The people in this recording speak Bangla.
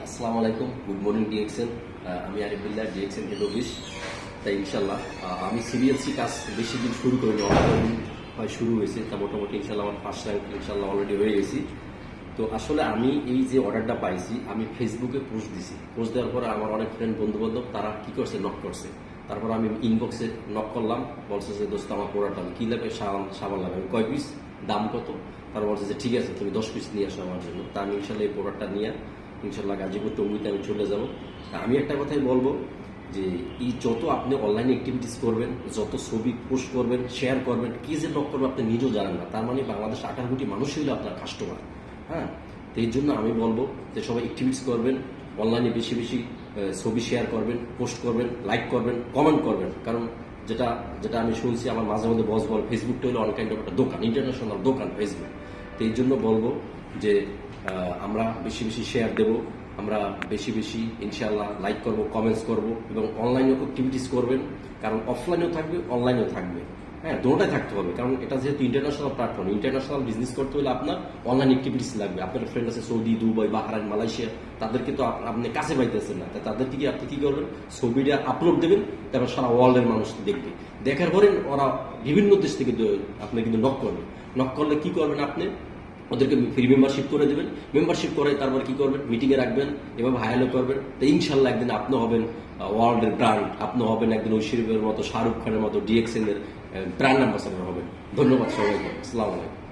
আসসালামু আলাইকুম, গুড মর্নিং ডিএক্সএন। আমি আরিফুল্লাহ, ডিএক্সএন হেড অফিস। তাই ইনশাল্লাহ আমি সিরিয়াসলি কাজ বেশি দিন শুরু করিনি, অনেকদিন হয় শুরু হয়েছে। তা মোটামুটি ইনশাল্লাহ আমার ফার্স্ট র্যাঙ্ক ইনশাল্লাহ অলরেডি হয়ে গেছি। তো আসলে আমি এই যে অর্ডারটা পাইছি, আমি ফেসবুকে পোস্ট দিছি। পোস্ট দেওয়ার পরে আমার অনেক ফ্রেন্ড বন্ধুবান্ধব তারা কি করছে, নক করছে। তারপর আমি ইনবক্সে নক করলাম, বলছে যে দোস্ত আমার প্রোডাক্ট আমি কি লাগবে, সাবান লাগবে, আমি কয় পিস, দাম কত। তারা বলছে যে ঠিক আছে, তুমি 10 পিস নিয়ে আসো আমার জন্য। তা আমি ইনশাল্লাহ এই প্রোডাক্টটা নিয়ে ইনশাল্লাহ গাজীপুর টঙ্গিতে আমি চলে যাব। আমি একটা কথাই বলবো যে এই যত আপনি অনলাইন অ্যাক্টিভিটিস করবেন, যত ছবি পোস্ট করবেন, শেয়ার করবেন, কি যে নক করবেন আপনি নিজেও জানেন না। তার মানে বাংলাদেশ 18 কোটি মানুষ হইল আপনার কাস্টমার। হ্যাঁ, তো এই জন্য আমি বলবো যে সবাই অ্যাক্টিভিটিস করবেন, অনলাইনে বেশি বেশি ছবি শেয়ার করবেন, পোস্ট করবেন, লাইক করবেন, কমেন্ট করবেন। কারণ যেটা যেটা আমি শুনছি, আমার মাঝে মধ্যে বস বল, ফেসবুকটা হলো অন কাইন্ড অফ একটা দোকান, ইন্টারন্যাশনাল দোকান ফেসবুক। তো এই জন্য বলবো যে আমরা বেশি বেশি শেয়ার দেব, আমরা বেশি বেশি ইনশাআল্লাহ লাইক করব, কমেন্টস করব, এবং অনলাইনেও অ্যাক্টিভিটিস করবেন। কারণ অফলাইনেও থাকবে, অনলাইনেও থাকবে। হ্যাঁ, দুটোটাই থাকতে হবে। কারণ এটা যেহেতু ইন্টারন্যাশনাল প্ল্যাটফর্ম, ইন্টারন্যাশনাল বিজনেস করতে হলে আপনার অনলাইন অ্যাক্টিভিটিস লাগবে। আপনার ফ্রেন্ড আছে সৌদি, দুবাই, বাহরাইন, মালয়েশিয়া, তাদেরকে তো আপনি কাছে পাইতেছেন না। তাদের থেকে আপনি কি করবেন, ছবিটা আপলোড দেবেন, তারপর সারা ওয়ার্ল্ডের মানুষ দেখবে। দেখার পরে ওরা বিভিন্ন দেশ থেকে আপনি কিন্তু নক করবে। নক করলে কি করবেন, আপনি ওদেরকে ফ্রি মেম্বারশিপ করে দেবেন। মেম্বারশিপ করে তারপর কি করবেন, মিটিংয়ে রাখবেন, এভাবে হায়ালো করবেন। তো ইনশাল্লাহ একদিন আপনি হবেন ওয়ার্ল্ডের ব্র্যান্ড, আপনি হবেন একদিন ঐশ্বরিকের মতো, শাহরুখ খানের মতো, ডিএক্সএন এর ব্র্যান্ড অ্যাম্বাসাডার হবেন। ধন্যবাদ সবাইকে। আসসালামু আলাইকুম।